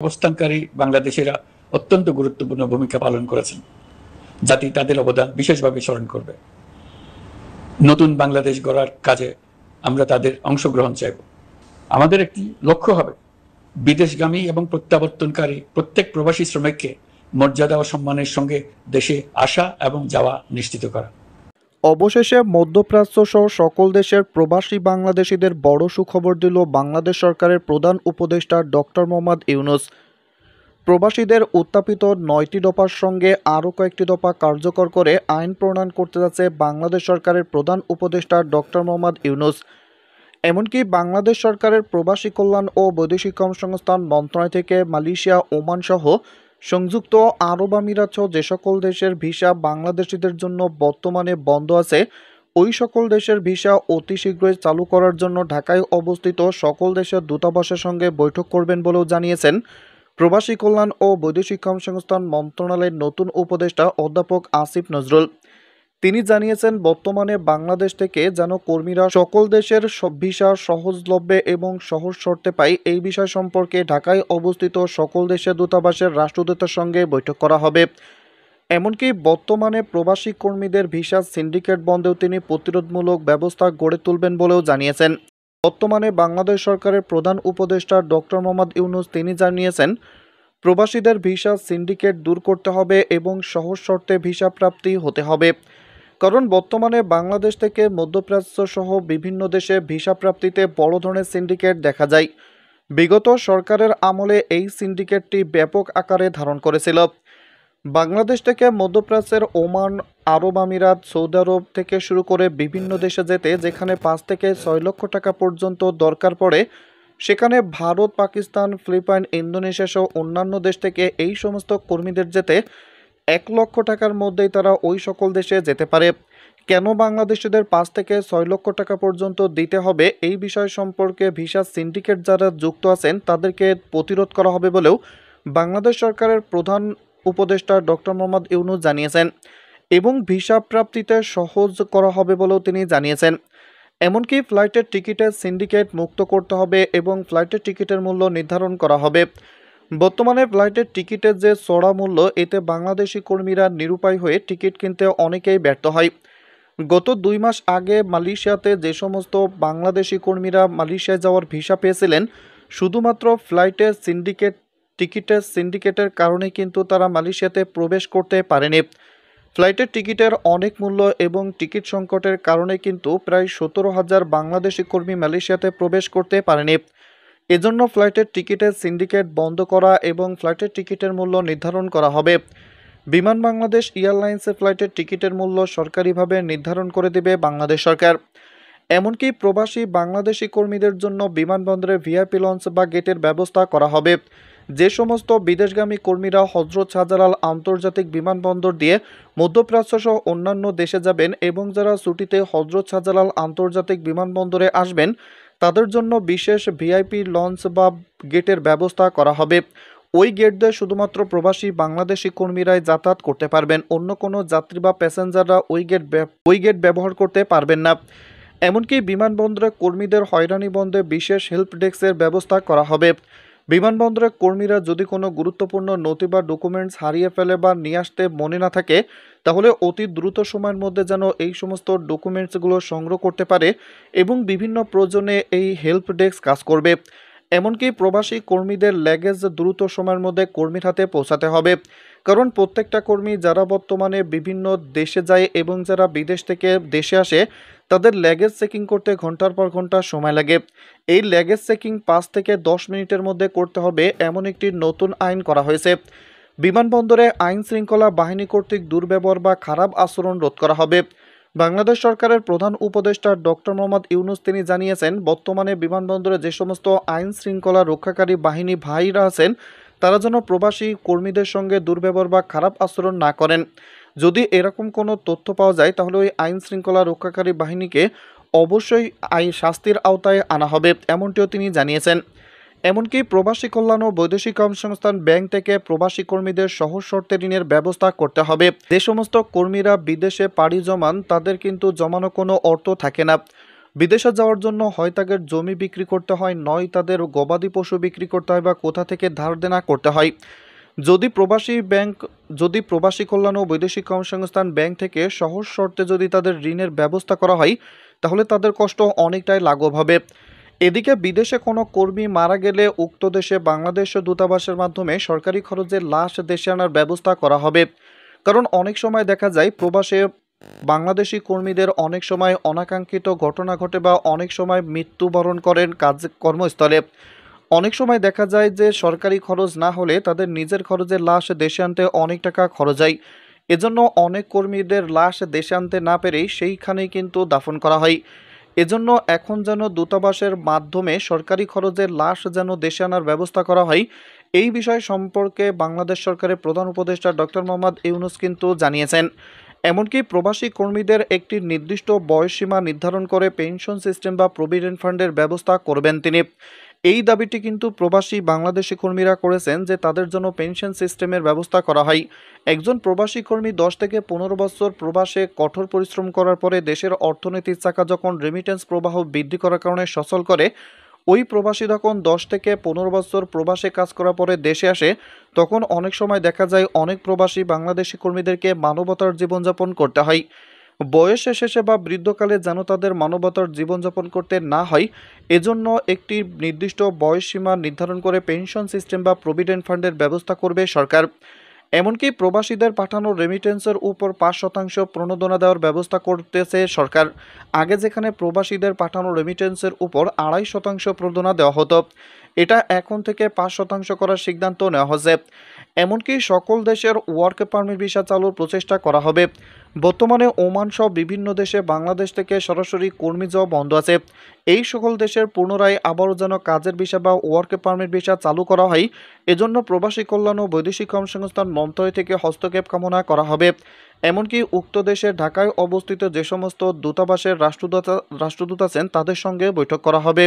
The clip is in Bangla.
অবস্থানকারী বাংলাদেশিরা অত্যন্ত গুরুত্বপূর্ণ ভূমিকা পালন করেছেন। জাতি তাদের অবদান বিশেষভাবে স্মরণ করবে। নতুন বাংলাদেশ গড়ার কাজে আমরা তাদের অংশগ্রহণ চাইব। আমাদের একটি লক্ষ্য হবে বিদেশগামী এবং প্রত্যাবর্তনকারী প্রত্যেক প্রবাসী শ্রমিককে মর্যাদা ও সম্মানের সঙ্গে দেশে আসা এবং যাওয়া নিশ্চিত করা। অবশেষে মধ্যপ্রাচ্য সহ সকল দেশের প্রবাসী বাংলাদেশিদের বড় সুখবর দিল বাংলাদেশ সরকারের প্রধান উপদেষ্টা ডক্টর মোহাম্মদ ইউনূস। প্রবাসীদের উত্থাপিত ৯টি দফার সঙ্গে আরও কয়েকটি দফা কার্যকর করে আইন প্রণয়ন করতে যাচ্ছে বাংলাদেশ সরকারের প্রধান উপদেষ্টা ডক্টর মোহাম্মদ ইউনূস। এমনকি বাংলাদেশ সরকারের প্রবাসী কল্যাণ ও বৈদেশিক কর্মসংস্থান মন্ত্রণালয় থেকে মালয়েশিয়া, ওমান সহ সংযুক্ত আরব আমিরাত সহ যে সকল দেশের ভিসা বাংলাদেশিদের জন্য বর্তমানে বন্ধ আছে, ওই সকল দেশের ভিসা অতি শীঘ্রই চালু করার জন্য ঢাকায় অবস্থিত সকল দেশের দূতাবাসের সঙ্গে বৈঠক করবেন বলেও জানিয়েছেন প্রবাসী কল্যাণ ও বৈদেশিক কর্মসংস্থান মন্ত্রণালয়ের নতুন উপদেষ্টা অধ্যাপক আসিফ নজরুল। তিনি জানিয়েছেন, বর্তমানে বাংলাদেশ থেকে যেন কর্মীরা সকল দেশের ভিসা সহজলভ্যে এবং সহজ শর্তে পায়, এই বিষয় সম্পর্কে ঢাকায় অবস্থিত সকল দেশের দূতাবাসের রাষ্ট্রদূতের সঙ্গে বৈঠক করা হবে। এমনকি বর্তমানে প্রবাসী কর্মীদের ভিসা সিন্ডিকেট বন্ধেও তিনি প্রতিরোধমূলক ব্যবস্থা গড়ে তুলবেন বলেও জানিয়েছেন। বর্তমানে বাংলাদেশ সরকারের প্রধান উপদেষ্টা ডক্টর মোহাম্মদ ইউনূস তিনি জানিয়েছেন, প্রবাসীদের ভিসা সিন্ডিকেট দূর করতে হবে এবং সহজ শর্তে ভিসা প্রাপ্তি হতে হবে। কারণ বর্তমানে বাংলাদেশ থেকে মধ্যপ্রাচ্য সহ বিভিন্ন দেশে ভিসা প্রাপ্তিতে বড় ধরনের সিন্ডিকেট দেখা যায়। বিগত সরকারের আমলে এই সিন্ডিকেটটি ব্যাপক আকারে ধারণ করেছিল। বাংলাদেশ থেকে মধ্যপ্রাচ্যের ওমান, আরব আমিরাত, সৌদি আরব থেকে শুরু করে বিভিন্ন দেশে যেতে যেখানে ৫ থেকে ৬ লক্ষ টাকা পর্যন্ত দরকার পড়ে, সেখানে ভারত, পাকিস্তান, ফিলিপাইন, ইন্দোনেশিয়া সহ অন্যান্য দেশ থেকে এই সমস্ত কর্মীদের যেতে ১ লক্ষ টাকার মধ্যেই তারা ওই সকল দেশে যেতে পারে। কেন বাংলাদেশিদের ৫ থেকে ৬ লক্ষ টাকা পর্যন্ত দিতে হবে, এই বিষয় সম্পর্কে ভিসা সিন্ডিকেট যারা যুক্ত আছেন তাদেরকে প্রতিরোধ করা হবে বলেও বাংলাদেশ সরকারের প্রধান উপদেষ্টা ডক্টর মোহাম্মদ ইউনূস জানিয়েছেন এবং ভিসা প্রাপ্তিতে সহজ করা হবে বলেও তিনি জানিয়েছেন। এমনকি ফ্লাইটের টিকিটের সিন্ডিকেট মুক্ত করতে হবে এবং ফ্লাইটের টিকিটের মূল্য নির্ধারণ করা হবে। বর্তমানে ফ্লাইটের টিকিটের যে চড়া মূল্য, এতে বাংলাদেশি কর্মীরা নিরুপায় হয়ে টিকিট কিনতে অনেকেই ব্যর্থ হয়। গত ২ মাস আগে মালয়েশিয়াতে যে সমস্ত বাংলাদেশি কর্মীরা মালয়েশিয়ায় যাওয়ার ভিসা পেয়েছিলেন, শুধুমাত্র ফ্লাইটের টিকিটের সিন্ডিকেটের কারণে কিন্তু তারা মালয়েশিয়াতে প্রবেশ করতে পারেনি। ফ্লাইটের টিকিটের অনেক মূল্য এবং টিকিট সংকটের কারণে কিন্তু প্রায় ১৭,০০০ বাংলাদেশি কর্মী মালয়েশিয়াতে প্রবেশ করতে পারেনি। এজন্য ফ্লাইটের টিকিটের সিন্ডিকেট বন্ধ করা এবং ফ্লাইটের টিকিটের মূল্য নির্ধারণ করা হবে। বিমান বাংলাদেশ এয়ারলাইন্সের ফ্লাইটের টিকিটের মূল্য সরকারিভাবে নির্ধারণ করে দেবে বাংলাদেশ সরকার। এমনকি প্রবাসী বাংলাদেশি কর্মীদের জন্য বিমানবন্দরে ভিআইপি লঞ্চ বা গেটের ব্যবস্থা করা হবে। যে সমস্ত বিদেশগামী কর্মীরা হজরত শাহজালাল আন্তর্জাতিক বিমানবন্দর দিয়ে মধ্যপ্রাচ্য সহ অন্যান্য দেশে যাবেন এবং যারা ছুটিতে হজরত শাহজালাল আন্তর্জাতিক বিমানবন্দরে আসবেন, তাদের জন্য বিশেষ ভিআইপি লঞ্চ বা গেটের ব্যবস্থা করা হবে। ওই গেট দিয়ে শুধুমাত্র প্রবাসী বাংলাদেশি কর্মীরাই যাতায়াত করতে পারবেন, অন্য কোনো যাত্রী বা প্যাসেঞ্জাররা ওই গেট ব্যবহার করতে পারবেন না। এমনকি বিমানবন্দরে কর্মীদের হয়রানি বন্ধে বিশেষ হেল্প ডেস্কের ব্যবস্থা করা হবে। বিমানবন্দরের কর্মীরা যদি কোনো গুরুত্বপূর্ণ নথি বা ডকুমেন্টস হারিয়ে ফেলে বা নিয়ে আসতে মনে না থাকে, তাহলে অতি দ্রুত সময়ের মধ্যে যেন এই সমস্ত ডকুমেন্টসগুলো সংগ্রহ করতে পারে এবং বিভিন্ন প্রয়োজনে এই হেল্প ডেস্ক কাজ করবে। এমনকি প্রবাসী কর্মীদের ল্যাগেজ দ্রুত সময়ের মধ্যে কর্মীর হাতে পৌঁছাতে হবে, কারণ প্রত্যেকটা কর্মী যারা বর্তমানে বিভিন্ন দেশে যায় এবং যারা বিদেশ থেকে দেশে আসে, তাদের ল্যাগেজ চেকিং করতে ঘন্টার পর ঘন্টা সময় লাগে। এই ল্যাগেজ চেকিং ৫ থেকে ১০ মিনিটের মধ্যে করতে হবে, এমন একটি নতুন আইন করা হয়েছে। বিমানবন্দরে আইন শৃঙ্খলা বাহিনী কর্তৃক দুর্ব্যবহার বা খারাপ আচরণ রোধ করা হবে। বাংলাদেশ সরকারের প্রধান উপদেষ্টা ডক্টর মোহাম্মদ ইউনূস তিনি জানিয়েছেন, বর্তমানে বিমানবন্দরে যে সমস্ত আইন শৃঙ্খলা রক্ষাকারী বাহিনী ভাইরা আছেন, তারা যেন প্রবাসী কর্মীদের সঙ্গে দুর্ব্যবহার বা খারাপ আচরণ না করেন। যদি এরকম কোনো তথ্য পাওয়া যায়, তাহলে ওই আইন শৃঙ্খলা রক্ষাকারী বাহিনীকে অবশ্যই শাস্তির আওতায় আনা হবে, এমনটিও তিনি জানিয়েছেন। এমনকি প্রবাসী কল্যাণ ও বৈদেশিক কর্মসংস্থান ব্যাংক থেকে প্রবাসী কর্মীদের সহজ শর্তে ঋণের ব্যবস্থা করতে হবে। যে সমস্ত কর্মীরা বিদেশে পাড়ি জমান, তাদের কিন্তু জমানো কোনো অর্থ থাকে না। বিদেশে যাওয়ার জন্য হয় তাদের জমি বিক্রি করতে হয়, নয় তাদের গবাদি পশু বিক্রি করতে হয় বা কোথা থেকে ধার দেনা করতে হয়। যদি প্রবাসী কল্যাণ ও বৈদেশিক কর্মসংস্থান ব্যাংক থেকে সহজ শর্তে যদি তাদের ঋণের ব্যবস্থা করা হয়, তাহলে তাদের কষ্ট অনেকটাই লাঘব হবে। এদিকে বিদেশে কোনো কর্মী মারা গেলে উক্ত দেশে বাংলাদেশ দূতাবাসের মাধ্যমে সরকারি খরচে লাশ দেশে আনার ব্যবস্থা করা হবে। কারণ অনেক সময় দেখা যায় প্রবাসে বাংলাদেশি কর্মীদের অনেক সময় অনাকাঙ্ক্ষিত ঘটনা ঘটে বা অনেক সময় মৃত্যুবরণ করেন কর্মস্থলে। অনেক সময় দেখা যায় যে সরকারি খরচ না হলে তাদের নিজের খরচে লাশ দেশে আনতে অনেক টাকা খরচ হয়। এজন্য অনেক কর্মীদের লাশ দেশে আনতে না পেরেই সেইখানেই কিন্তু দাফন করা হয়। এজন্য এখন যেন দূতাবাসের মাধ্যমে সরকারি খরচে লাশ যেন দেশে আনার ব্যবস্থা করা হয়, এই বিষয় সম্পর্কে বাংলাদেশ সরকারের প্রধান উপদেষ্টা ডক্টর মোহাম্মদ ইউনূস কিন্তু জানিয়েছেন। এমনকি প্রবাসী কর্মীদের একটি নির্দিষ্ট বয়সসীমা নির্ধারণ করে পেনশন সিস্টেম বা প্রভিডেন্ট ফান্ডের ব্যবস্থা করবেন তিনি। এই দাবিটি কিন্তু প্রবাসী বাংলাদেশি কর্মীরা করেছেন যে তাদের জন্য পেনশন সিস্টেমের ব্যবস্থা করা হয়। একজন প্রবাসী কর্মী 10 থেকে 15 বছর প্রবাসে কঠোর পরিশ্রম করার পরে দেশের অর্থনীতির চাকা যখন রেমিটেন্স প্রবাহ বৃদ্ধি করার কারণে সচল করে, ওই প্রবাসী যখন 10 থেকে 15 বছর প্রবাসে কাজ করার পরে দেশে আসে, তখন অনেক সময় দেখা যায় অনেক প্রবাসী বাংলাদেশি কর্মীদেরকে মানবতার জীবনযাপন করতে হয়। বয়সে শেষে বা বৃদ্ধকালে যেন তাদের মানবতার জীবনযাপন করতে না হয়, এজন্য একটি নির্দিষ্ট বয়সসীমা নির্ধারণ করে পেনশন সিস্টেম বা প্রভিডেন্ট ফান্ডের ব্যবস্থা করবে সরকার। এমনকি প্রবাসীদের পাঠানো রেমিটেন্সের উপর 5% প্রণোদনা দেওয়ার ব্যবস্থা করতেছে সরকার। আগে যেখানে প্রবাসীদের পাঠানো রেমিটেন্সের উপর 2.5% প্রণোদনা দেওয়া হতো, এটা এখন থেকে 5% করার সিদ্ধান্ত নেওয়া হয়েছে। এমনকি সকল দেশের ওয়ার্ক পারমিট ভিসা চালুর প্রচেষ্টা করা হবে। বর্তমানে ওমান সহ বিভিন্ন দেশে বাংলাদেশ থেকে সরাসরি কর্মী যাওয়া বন্ধ আছে। এই সকল দেশের পুনরায় আবারও যেন কাজের ভিসা বা ওয়ার্ক পারমিট ভিসা চালু করা হয়, এজন্য প্রবাসী কল্যাণ ও বৈদেশিক কর্মসংস্থান মন্ত্রণালয় থেকে হস্তক্ষেপ কামনা করা হবে। এমনকি উক্ত দেশে ঢাকায় অবস্থিত যে সমস্ত দূতাবাসের রাষ্ট্রদূত আছেন তাদের সঙ্গে বৈঠক করা হবে।